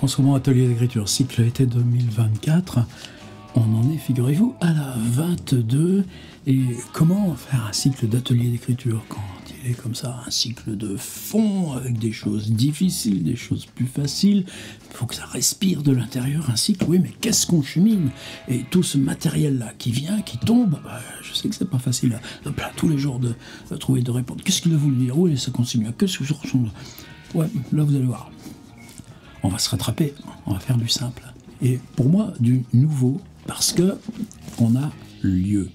En ce moment, atelier d'écriture, cycle été 2024. On en est, figurez-vous, à la 22. Et comment faire un cycle d'atelier d'écriture quand il est comme ça, un cycle de fond, avec des choses difficiles, des choses plus faciles. Il faut que ça respire de l'intérieur, un cycle. Oui, mais qu'est-ce qu'on chemine? Et tout ce matériel-là qui vient, qui tombe, je sais que c'est pas facile tous les jours de trouver, de répondre. Qu'est-ce qu'il a voulu dire? Oui, ça continue. Qu'est-ce que je ressens? Ouais, là, vous allez voir. On va se rattraper, on va faire du simple. Et pour moi, du nouveau, parce que on a lieu.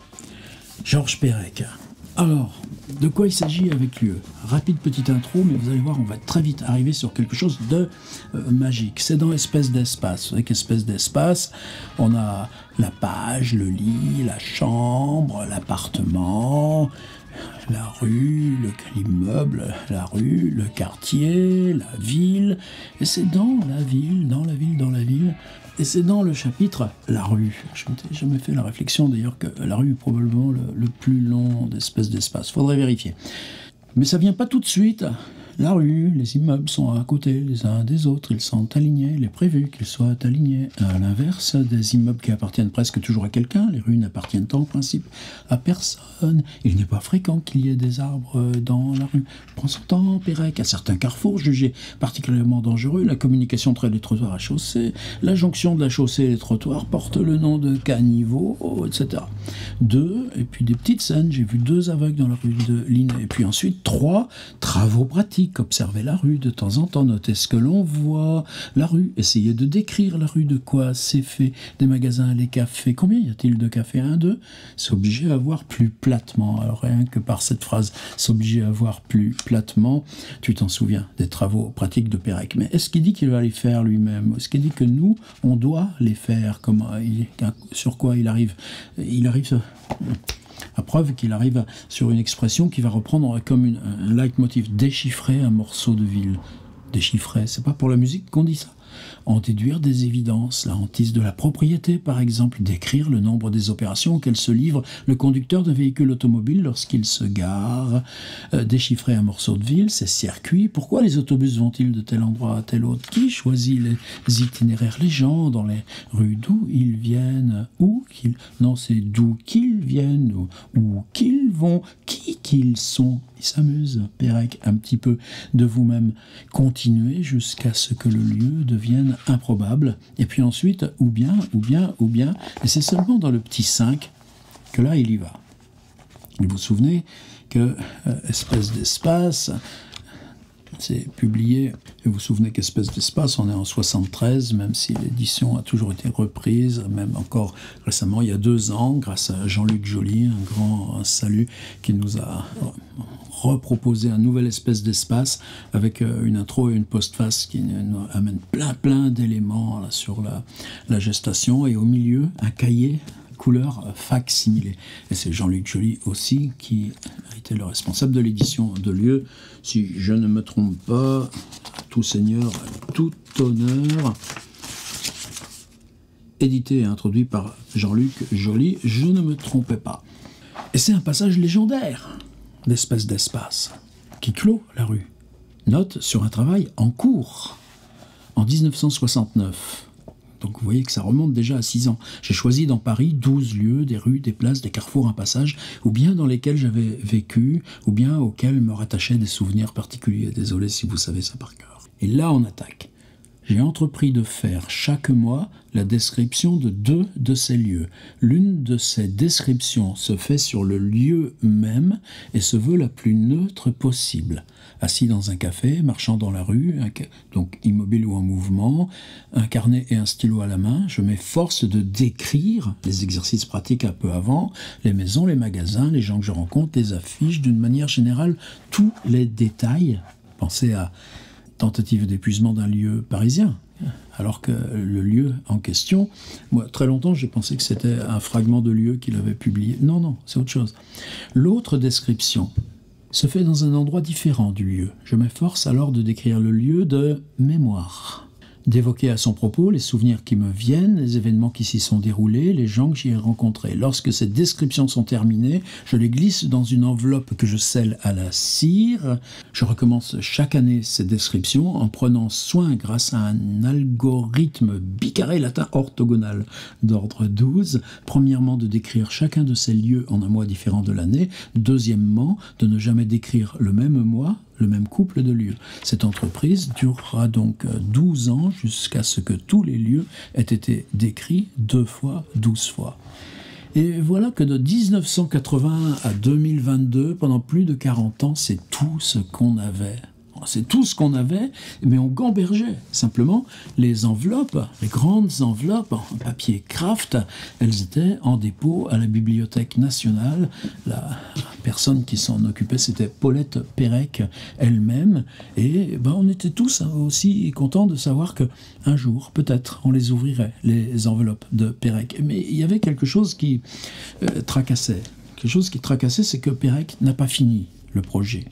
Georges Perec. Alors, de quoi il s'agit avec lieu? Rapide petite intro, mais vous allez voir, on va très vite arriver sur quelque chose de magique. C'est dans Espèce d'espace. Avec Espèce d'espace, on a la page, le lit, la chambre, l'appartement, la rue, l'immeuble, la rue, le quartier, la ville. Et c'est dans la ville, dans la ville, dans la ville. Et c'est dans le chapitre La rue. Je ne m'étais jamais fait la réflexion d'ailleurs que la rue est probablement le plus long d'Espèce d'espace. Faudrait vérifier. Mais ça vient pas tout de suite. La rue, les immeubles sont à côté les uns des autres, ils sont alignés, il est prévu qu'ils soient alignés. À l'inverse, des immeubles qui appartiennent presque toujours à quelqu'un, les rues n'appartiennent en principe à personne. Il n'est pas fréquent qu'il y ait des arbres dans la rue. Prends son temps, Pérec. À certains carrefours jugés particulièrement dangereux, la communication entre les trottoirs à chaussée, la jonction de la chaussée et les trottoirs porte le nom de caniveau, etc. 2, et puis des petites scènes, j'ai vu 2 aveugles dans la rue de Linné. Et puis ensuite 3, travaux pratiques. Observer la rue de temps en temps, noter ce que l'on voit. La rue, essayer de décrire la rue, de quoi c'est fait. Des magasins, les cafés. Combien y a-t-il de cafés? 1, 2. C'est obligé à voir plus platement. Alors rien que par cette phrase, c'est obligé à voir plus platement. Tu t'en souviens des travaux pratiques de Pérec. Mais est-ce qu'il dit qu'il va les faire lui-même? Est-ce qu'il dit que nous, on doit les faire? Sur quoi il arrive? À preuve qu'il arrive sur une expression qui va reprendre comme un leitmotiv, déchiffrer un morceau de ville. Déchiffrer, c'est pas pour la musique qu'on dit ça. En déduire des évidences, la hantise de la propriété par exemple, décrire le nombre des opérations auxquelles se livre le conducteur d'un véhicule automobile lorsqu'il se gare, déchiffrer un morceau de ville, ses circuits, pourquoi les autobus vont-ils de tel endroit à tel autre, qui choisit les itinéraires, les gens dans les rues, d'où ils viennent, c'est d'où qu'ils viennent, où qu'ils vont, qui qu'ils sont. Ils s'amusent, Pérec, un petit peu de vous-même. Continuez jusqu'à ce que le lieu devienne improbable. Et puis ensuite, ou bien. Et c'est seulement dans le petit 5 que là, il y va. Vous vous souvenez que Espèce d'espace, c'est publié, et vous vous souvenez qu'Espèce d'espace, on est en 73, même si l'édition a toujours été reprise, même encore récemment, il y a 2 ans, grâce à Jean-Luc Joly, un grand salut, qui nous a reproposé un nouvel Espèce d'espace avec une intro et une postface qui nous amène plein d'éléments là, sur la gestation, et au milieu, un cahier couleur fac-similé. Et c'est Jean-Luc Joly aussi qui a été le responsable de l'édition de Lieu, si je ne me trompe pas, tout seigneur, tout honneur, édité et introduit par Jean-Luc Joly, je ne me trompais pas. Et c'est un passage légendaire d'Espèce d'espace qui clôt la rue. Note sur un travail en cours en 1969. Donc vous voyez que ça remonte déjà à 6 ans. J'ai choisi dans Paris 12 lieux, des rues, des places, des carrefours, un passage, ou bien dans lesquels j'avais vécu, ou bien auxquels me rattachaient des souvenirs particuliers. Désolé si vous savez ça par cœur. Et là on attaque. J'ai entrepris de faire chaque mois la description de 2 de ces lieux. L'une de ces descriptions se fait sur le lieu même et se veut la plus neutre possible. Assis dans un café, marchant dans la rue, donc immobile ou en mouvement, un carnet et un stylo à la main, je m'efforce de décrire les exercices pratiques un peu avant, les maisons, les magasins, les gens que je rencontre, les affiches, d'une manière générale, tous les détails. Pensez à tentative d'épuisement d'un lieu parisien, alors que le lieu en question, moi très longtemps j'ai pensé que c'était un fragment de lieu qu'il avait publié. Non, c'est autre chose. L'autre description se fait dans un endroit différent du lieu. Je m'efforce alors de décrire le lieu de mémoire. d'évoquer à son propos les souvenirs qui me viennent, les événements qui s'y sont déroulés, les gens que j'y ai rencontrés. Lorsque ces descriptions sont terminées, je les glisse dans une enveloppe que je scelle à la cire. Je recommence chaque année ces descriptions en prenant soin, grâce à un algorithme bicarré latin orthogonal d'ordre 12, premièrement de décrire chacun de ces lieux en un mois différent de l'année, deuxièmement de ne jamais décrire le même mois, le même couple de lieux. Cette entreprise durera donc 12 ans jusqu'à ce que tous les lieux aient été décrits 2 fois, 12 fois. Et voilà que de 1980 à 2022, pendant plus de 40 ans, c'est tout ce qu'on avait. C'est tout ce qu'on avait, mais on gambergeait. Simplement, les enveloppes, les grandes enveloppes en papier Kraft, elles étaient en dépôt à la Bibliothèque nationale. La personne qui s'en occupait, c'était Paulette Pérec elle-même. Et on était tous aussi contents de savoir qu'un jour, peut-être, on les ouvrirait, les enveloppes de Pérec. Mais il y avait quelque chose qui tracassait. Quelque chose qui tracassait, c'est que Pérec n'a pas fini le projet.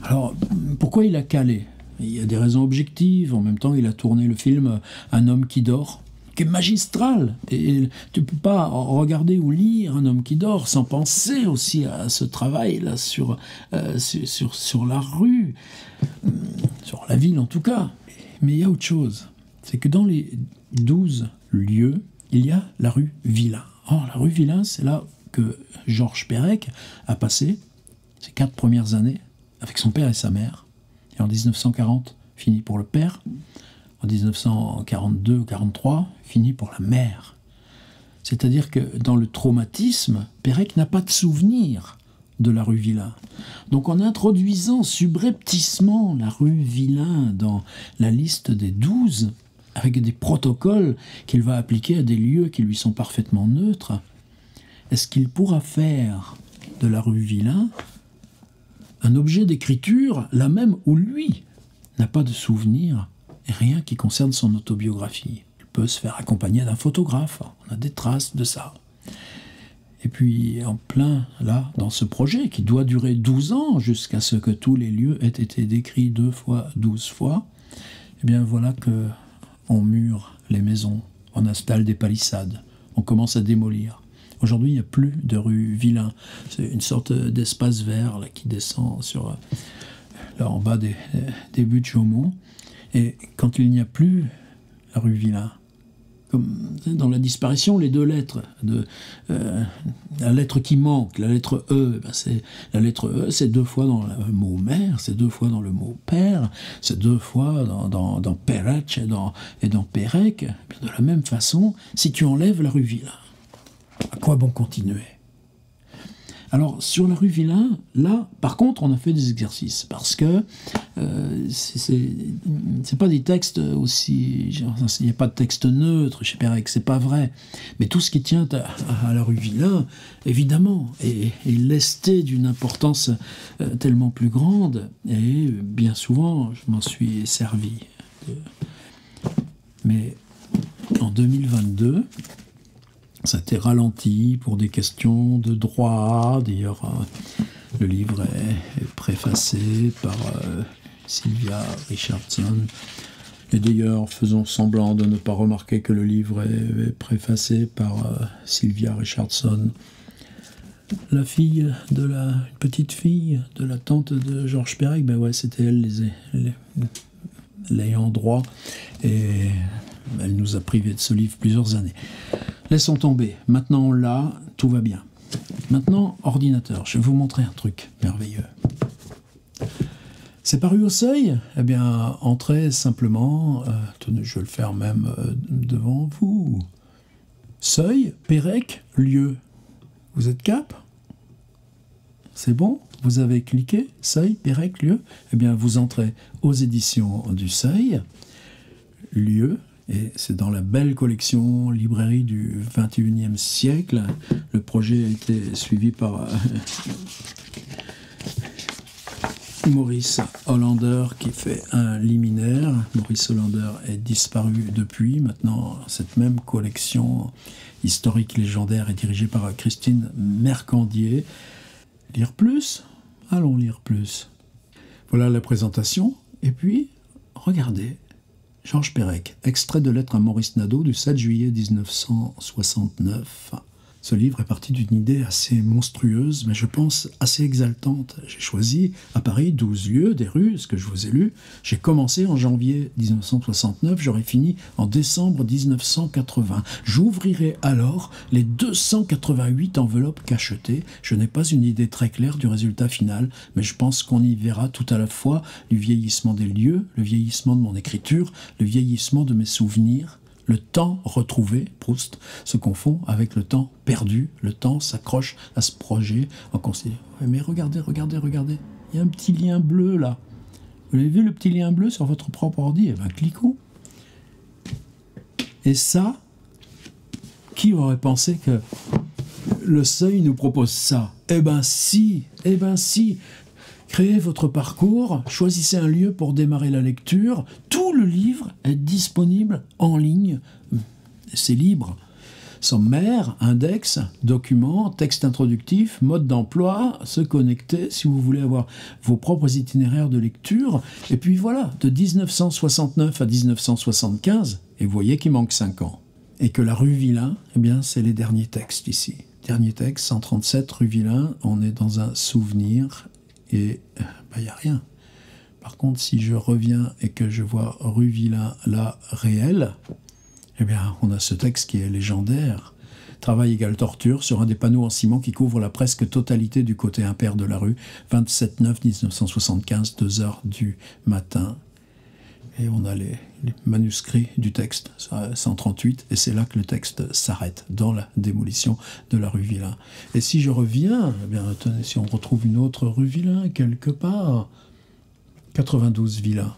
Alors, pourquoi il a calé? Il y a des raisons objectives. En même temps, il a tourné le film Un homme qui dort, qui est magistral. Et tu ne peux pas regarder ou lire Un homme qui dort sans penser aussi à ce travail-là sur la rue, sur la ville en tout cas. Mais il y a autre chose. C'est que dans les 12 lieux, il y a la rue Villain. Or, la rue Villain, c'est là que Georges Perec a passé ses 4 premières années avec son père et sa mère. Et en 1940, fini pour le père. En 1942 ou 1943, fini pour la mère. C'est-à-dire que dans le traumatisme, Perec n'a pas de souvenir de la rue Villain. Donc en introduisant subrepticement la rue Villain dans la liste des 12, avec des protocoles qu'il va appliquer à des lieux qui lui sont parfaitement neutres, est-ce qu'il pourra faire de la rue Villain un objet d'écriture, là même où lui n'a pas de souvenir et rien qui concerne son autobiographie? Il peut se faire accompagner d'un photographe, on a des traces de ça. Et puis, en plein, là, dans ce projet, qui doit durer 12 ans, jusqu'à ce que tous les lieux aient été décrits 2 fois, 12 fois, eh bien voilà que on mure les maisons, on installe des palissades, on commence à démolir. Aujourd'hui, il n'y a plus de rue Villain. C'est une sorte d'espace vert là, qui descend sur, là en bas des buttes de Chaumont. Et quand il n'y a plus la rue Villain, comme dans la disparition, les 2 lettres, la lettre qui manque, la lettre E, la lettre E, c'est 2 fois dans le mot mère, c'est 2 fois dans le mot père, c'est 2 fois dans Perec et dans Pérec. De la même façon, si tu enlèves la rue Villain, à quoi bon continuer? Alors, sur la rue Villain, là, par contre, on a fait des exercices, parce que c'est pas des textes aussi... Il n'y a pas de texte neutre chez Pérec, c'est pas vrai. Mais tout ce qui tient à la rue Villain, évidemment, est lesté d'une importance tellement plus grande, et bien souvent, je m'en suis servi. Mais en 2022... ça a été ralenti pour des questions de droit. D'ailleurs, le livre est préfacé par Sylvia Richardson. Et d'ailleurs, faisons semblant de ne pas remarquer que le livre est préfacé par Sylvia Richardson, la fille de une petite fille de la tante de Georges Perec. Ben ouais, c'était elle l'ayant droit. Et elle nous a privés de ce livre plusieurs années. Laissons tomber. Maintenant, on l'a, tout va bien. Maintenant, ordinateur. Je vais vous montrer un truc merveilleux. C'est paru au Seuil? Eh bien, entrez simplement. Tenez, je vais le faire même devant vous. Seuil, Pérec, lieu. Vous êtes cap? C'est bon? Vous avez cliqué? Seuil, Pérec, lieu? Eh bien, vous entrez aux éditions du Seuil. Lieu. Et c'est dans la belle collection librairie du XXIe siècle. Le projet a été suivi par Maurice Hollander qui fait un liminaire. Maurice Hollander est disparu depuis. Maintenant, cette même collection historique légendaire est dirigée par Christine Mercandier. Lire plus? Allons lire plus. Voilà la présentation. Et puis, regardez. Georges Perec, extrait de lettre à Maurice Nadeau du 7 juillet 1969. Ce livre est parti d'une idée assez monstrueuse, mais je pense assez exaltante. J'ai choisi à Paris 12 lieux, des rues, ce que je vous ai lu. J'ai commencé en janvier 1969, j'aurai fini en décembre 1980. J'ouvrirai alors les 288 enveloppes cachetées. Je n'ai pas une idée très claire du résultat final, mais je pense qu'on y verra tout à la fois du vieillissement des lieux, le vieillissement de mon écriture, le vieillissement de mes souvenirs. Le temps retrouvé, Proust, se confond avec le temps perdu. Le temps s'accroche à ce projet en considérant. Mais regardez, il y a un petit lien bleu là. Vous avez vu le petit lien bleu sur votre propre ordi? Eh bien, cliquons. Et ça, qui aurait pensé que le Seuil nous propose ça? Eh ben si. Créez votre parcours, choisissez un lieu pour démarrer la lecture. Tout le livre est disponible en ligne. C'est libre. Sommaire, index, documents, texte introductif, mode d'emploi, se connecter si vous voulez avoir vos propres itinéraires de lecture. Et puis voilà, de 1969 à 1975, et vous voyez qu'il manque 5 ans. Et que la rue Villain, eh bien, c'est les derniers textes ici. Dernier texte, 137 rue Villain, on est dans un souvenir. Et il n'y a rien. Par contre, si je reviens et que je vois rue Villain, là, réel, eh bien, on a ce texte qui est légendaire. Travail égale torture sur un des panneaux en ciment qui couvre la presque totalité du côté impair de la rue, 27/9/1975, 2 heures du matin. Et on a les manuscrits du texte, 138, et c'est là que le texte s'arrête, dans la démolition de la rue Villain. Et si je reviens, eh bien, attendez, si on retrouve une autre rue Villain, quelque part, 92 Villain.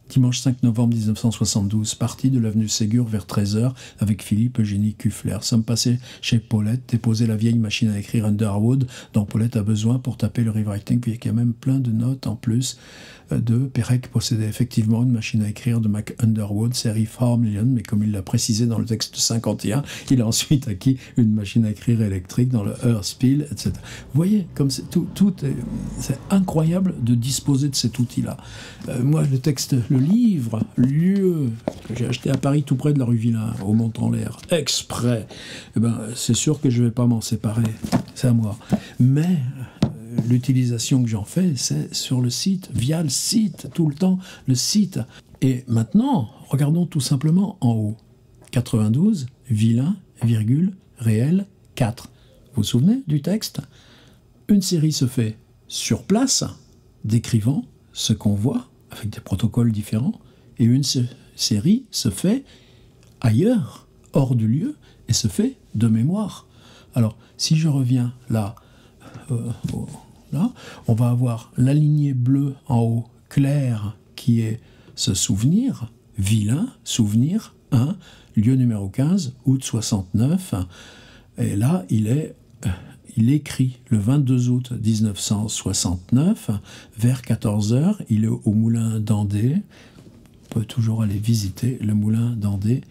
Dimanche 5 novembre 1972, partie de l'avenue Ségur vers 13h avec Philippe Eugénie Cuffler. Sommes passés chez Paulette, déposer la vieille machine à écrire Underwood dont Paulette a besoin pour taper le rewriting, puis il y a même plein de notes en plus de Perec possédait effectivement une machine à écrire de Mac Underwood, série Farmlion, mais comme il l'a précisé dans le texte 51, il a ensuite acquis une machine à écrire électrique dans le Hörspiel, etc. Vous voyez, comme c'est c'est incroyable de disposer de cet outil-là. Moi, le texte, le livre, lieu que j'ai acheté à Paris, tout près de la rue Villain, au Mont-en-l'Air, exprès, eh ben, c'est sûr que je ne vais pas m'en séparer, c'est à moi. Mais l'utilisation que j'en fais, c'est sur le site, via le site, tout le temps, le site. Et maintenant, regardons tout simplement en haut. 92, Villain, virgule, réel, 4. Vous vous souvenez du texte? Une série se fait sur place, décrivant ce qu'on voit, avec des protocoles différents, et une série se fait ailleurs, hors du lieu, et se fait de mémoire. Alors, si je reviens là, là, on va avoir la lignée bleue en haut, claire, qui est ce souvenir, Villain, souvenir, 1, lieu numéro 15, août 69, et là, il écrit le 22 août 1969, vers 14h, il est au moulin d'Andé, on peut toujours aller visiter le moulin d'Andé.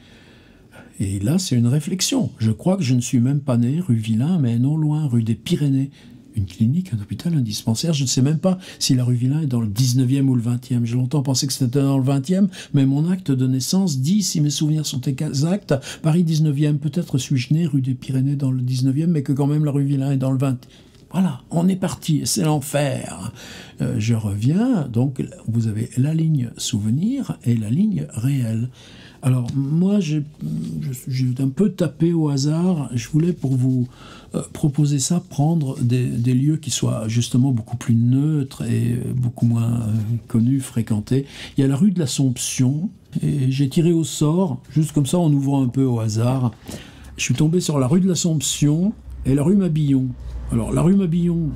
Et là, c'est une réflexion. Je crois que je ne suis même pas né rue Villain, mais non loin, rue des Pyrénées. Une clinique, un hôpital, un dispensaire. Je ne sais même pas si la rue Villain est dans le 19e ou le 20e. J'ai longtemps pensé que c'était dans le 20e, mais mon acte de naissance dit, si mes souvenirs sont exacts, Paris 19e. Peut-être suis-je né rue des Pyrénées dans le 19e, mais que quand même la rue Villain est dans le 20e. Voilà, on est parti, c'est l'enfer. Je reviens, donc vous avez la ligne souvenir et la ligne réelle. Alors moi, j'ai un peu tapé au hasard. Je voulais pour vous proposer ça, prendre des lieux qui soient justement beaucoup plus neutres et beaucoup moins connus, fréquentés. Il y a la rue de l'Assomption, et j'ai tiré au sort, juste comme ça en ouvrant un peu au hasard. Je suis tombé sur la rue de l'Assomption et la rue Mabillon. Alors la rue Mabillon,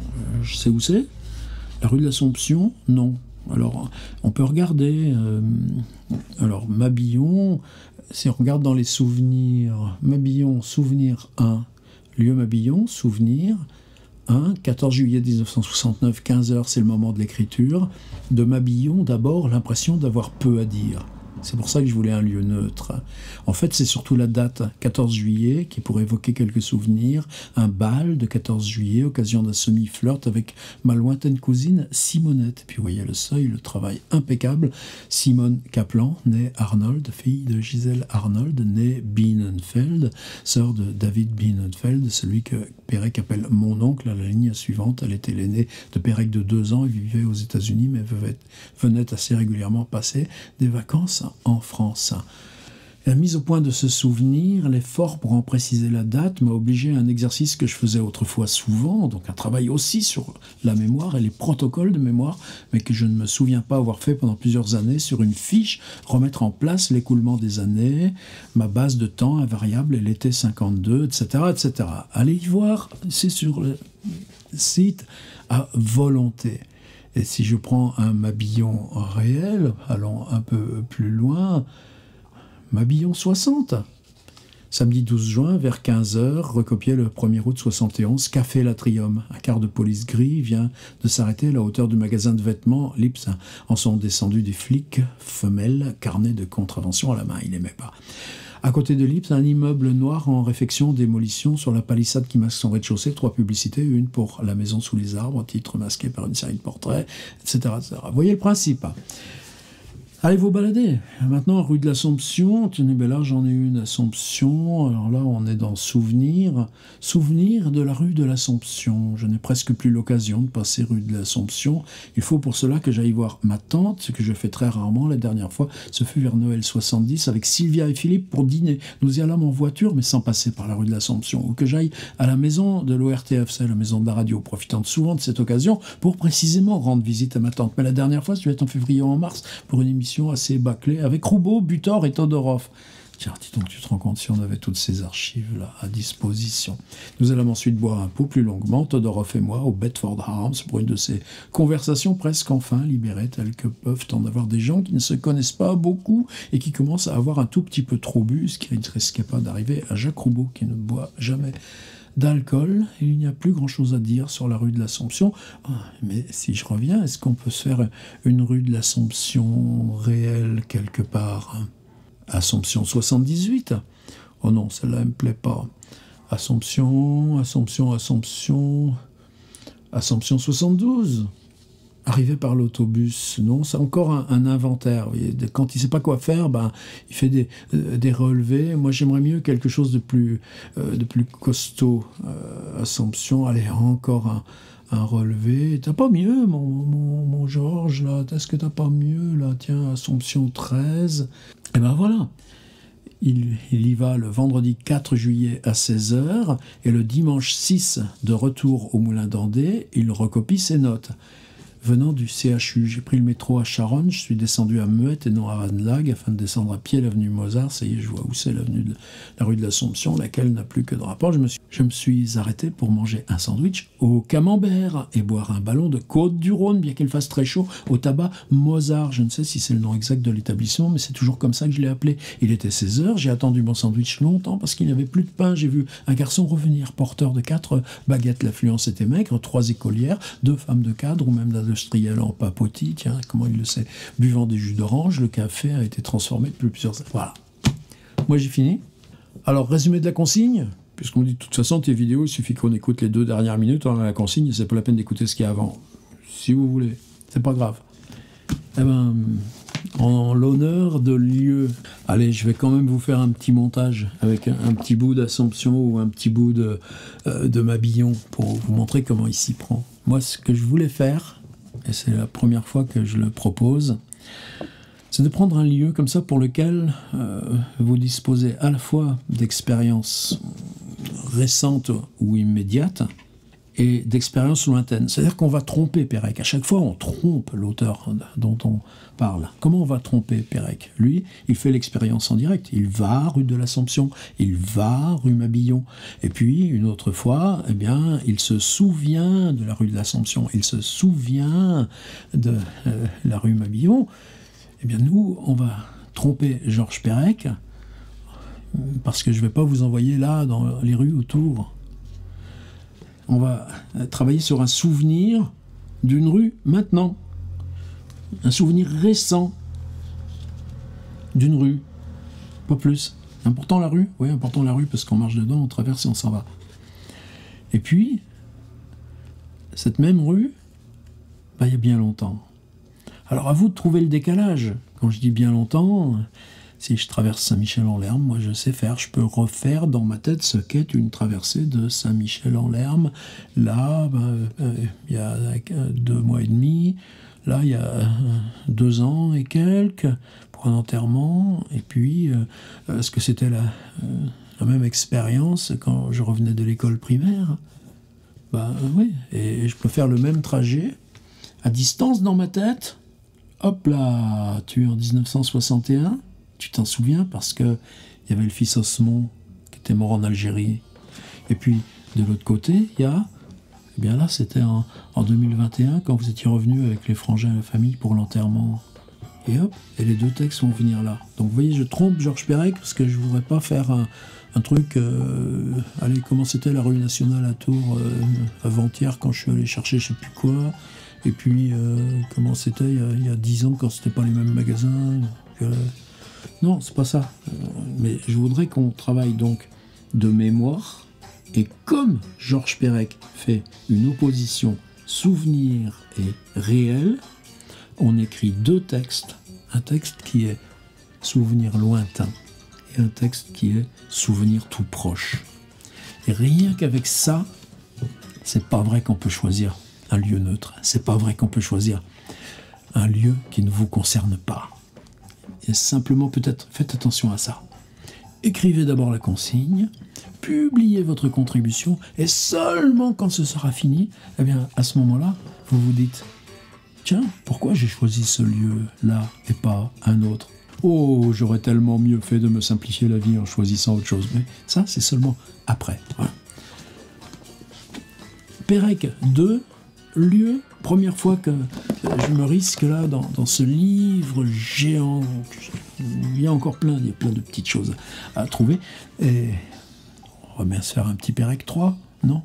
je sais où c'est. La rue de l'Assomption, non. Alors, on peut regarder. Alors, Mabillon, si on regarde dans les souvenirs, Mabillon, souvenir 1, lieu Mabillon, souvenir 1, 14 juillet 1969, 15h, c'est le moment de l'écriture. De Mabillon, d'abord, l'impression d'avoir peu à dire. C'est pour ça que je voulais un lieu neutre. En fait, c'est surtout la date, 14 juillet, qui pourrait évoquer quelques souvenirs. Un bal de 14 juillet, occasion d'un semi-flirt avec ma lointaine cousine Simonette. Et puis vous voyez le seuil, le travail impeccable. Simone Kaplan, née Arnold, fille de Gisèle Arnold, née Bienenfeld, sœur de David Bienenfeld, celui que Pérec appelle mon oncle à la ligne suivante. Elle était l'aînée de Pérec de 2 ans et vivait aux États-Unis, mais venait assez régulièrement passer des vacances en France. La mise au point de ce souvenir, l'effort pour en préciser la date, m'a obligé à un exercice que je faisais autrefois souvent, donc un travail aussi sur la mémoire et les protocoles de mémoire, mais que je ne me souviens pas avoir fait pendant plusieurs années, sur une fiche, remettre en place l'écoulement des années, ma base de temps invariable et l'été 52, etc., etc. Allez y voir, c'est sur le site à volonté. Et si je prends un Mabillon réel, allons un peu plus loin, Mabillon 60. Samedi 12 juin, vers 15h, recopié le 1er août 71, Café L'Atrium. Un quart de police gris vient de s'arrêter à la hauteur du magasin de vêtements Lips. En sont descendus des flics femelles, carnet de contravention à la main, il n'aimait pas. À côté de Lips, un immeuble noir en réfection, démolition sur la palissade qui masque son rez-de-chaussée, 3 publicités, une pour La Maison sous les arbres, titre masqué par une série de portraits, etc., etc. Vous voyez le principe. Allez vous balader. Maintenant, rue de l'Assomption, tenez, ben là j'en ai une, Assomption, alors là on est dans Souvenir de la rue de l'Assomption. Je n'ai presque plus l'occasion de passer rue de l'Assomption. Il faut pour cela que j'aille voir ma tante, ce que je fais très rarement. La dernière fois, ce fut vers Noël 70 avec Sylvia et Philippe pour dîner. Nous y allâmes en voiture, mais sans passer par la rue de l'Assomption. Ou que j'aille à la maison de l'ORTF, c'est la maison de la radio, profitant souvent de cette occasion pour précisément rendre visite à ma tante. Mais la dernière fois, ça devait être en février ou en mars, pour une émission assez bâclée, avec Roubaud, Butor et Todorov. Tiens, dis donc, tu te rends compte si on avait toutes ces archives-là à disposition. Nous allons ensuite boire un pot plus longuement, Todorov et moi, au Bedford Arms, pour une de ces conversations presque enfin libérées, telles que peuvent en avoir des gens qui ne se connaissent pas beaucoup et qui commencent à avoir un tout petit peu trop bu, ce qui ne risquait pas d'arriver à Jacques Roubaud, qui ne boit jamais d'alcool. Il n'y a plus grand-chose à dire sur la rue de l'Assomption. Mais si je reviens, est-ce qu'on peut se faire une rue de l'Assomption réelle quelque part? Assomption 78. Oh non, celle-là ne me plaît pas. Assomption 72. Arrivé par l'autobus, non, c'est encore un inventaire. Quand il ne sait pas quoi faire, ben, il fait des relevés. Moi, j'aimerais mieux quelque chose de plus costaud. Assomption, allez, encore un relevé. T'as pas mieux, mon Georges, là? Est-ce que t'as pas mieux, là? Tiens, Assomption 13. Et ben voilà. Il y va le vendredi 4 juillet à 16h et le dimanche 6, de retour au Moulin d'Andé, il recopie ses notes. Venant du CHU, j'ai pris le métro à Charonne, je suis descendu à Muette et non à Ranelagh afin de descendre à pied l'avenue Mozart. Ça y est, je vois où c'est l'avenue de la rue de l'Assomption, laquelle n'a plus que de rapport. Je me suis arrêté pour manger un sandwich au camembert et boire un ballon de Côte-du-Rhône, bien qu'il fasse très chaud, au tabac Mozart. Je ne sais si c'est le nom exact de l'établissement, mais c'est toujours comme ça que je l'ai appelé. Il était 16h, j'ai attendu mon sandwich longtemps parce qu'il n'y avait plus de pain. J'ai vu un garçon revenir, porteur de 4 baguettes. L'affluence était maigre, 3 écolières, 2 femmes de cadre ou même d'industriels en papotis, tiens, comment il le sait, buvant des jus d'orange. Le café a été transformé depuis plusieurs... Voilà. Moi, j'ai fini. Alors, résumé de la consigne, puisqu'on dit de toute façon, tes vidéos, il suffit qu'on écoute les 2 dernières minutes, on a la consigne, c'est pas la peine d'écouter ce qu'il y a avant. Si vous voulez, c'est pas grave. Eh ben, en l'honneur de lieu, allez, je vais quand même vous faire un petit montage avec un petit bout d'Assomption ou un petit bout de Mabillon pour vous montrer comment il s'y prend. Moi, ce que je voulais faire, et c'est la première fois que je le propose, c'est de prendre un lieu comme ça pour lequel vous disposez à la fois d'expériences récentes ou immédiates et d'expériences lointaines. C'est-à-dire qu'on va tromper Pérec. À chaque fois, on trompe l'auteur dont on parle. Comment on va tromper Pérec? Lui, il fait l'expérience en direct. Il va rue de l'Assomption, il va rue Mabillon. Et puis, une autre fois, eh bien, il se souvient de la rue de l'Assomption, il se souvient de la rue Mabillon. Eh bien, nous, on va tromper Georges Pérec, parce que je ne vais pas vous envoyer là, dans les rues autour. On va travailler sur un souvenir d'une rue maintenant. Un souvenir récent d'une rue, pas plus. Important la rue? Oui, important la rue, parce qu'on marche dedans, on traverse et on s'en va. Et puis, cette même rue, il y a bien longtemps. Alors à vous de trouver le décalage. Quand je dis bien longtemps, si je traverse Saint-Michel-en-Lerme, moi je sais faire, je peux refaire dans ma tête ce qu'est une traversée de Saint-Michel-en-Lerme. Là, il y a 2 mois et demi, là il y a 2 ans et quelques, pour un enterrement. Et puis, est-ce que c'était la même expérience quand je revenais de l'école primaire? Oui, et je peux faire le même trajet à distance dans ma tête. Hop là, tu es en 1961, tu t'en souviens parce que il y avait le fils Osmond qui était mort en Algérie. Et puis de l'autre côté, il y a, eh bien là c'était en 2021 quand vous étiez revenu avec les frangins et la famille pour l'enterrement. Et hop, et les 2 textes vont venir là. Donc vous voyez, je trompe Georges Perec parce que je voudrais pas faire un truc. Allez, comment c'était la rue nationale à Tours avant-hier quand je suis allé chercher je sais plus quoi. Et puis, comment c'était il y a 10 ans quand c'était pas les mêmes magasins. Non, c'est pas ça. Mais je voudrais qu'on travaille donc de mémoire. Et comme Georges Perec fait une opposition souvenir et réel, on écrit 2 textes. Un texte qui est souvenir lointain et un texte qui est souvenir tout proche. Et rien qu'avec ça, c'est pas vrai qu'on peut choisir un lieu neutre. C'est pas vrai qu'on peut choisir un lieu qui ne vous concerne pas. Et simplement, peut-être, faites attention à ça. Écrivez d'abord la consigne, publiez votre contribution, et seulement quand ce sera fini, eh bien, à ce moment-là, vous vous dites « Tiens, pourquoi j'ai choisi ce lieu-là et pas un autre ? Oh, j'aurais tellement mieux fait de me simplifier la vie en choisissant autre chose. » Mais ça, c'est seulement après. Voilà. Perec 2, lieu, première fois que je me risque là dans ce livre géant. Il y a encore plein de petites choses à trouver. Et on va bien se faire un petit Perec 3, non ?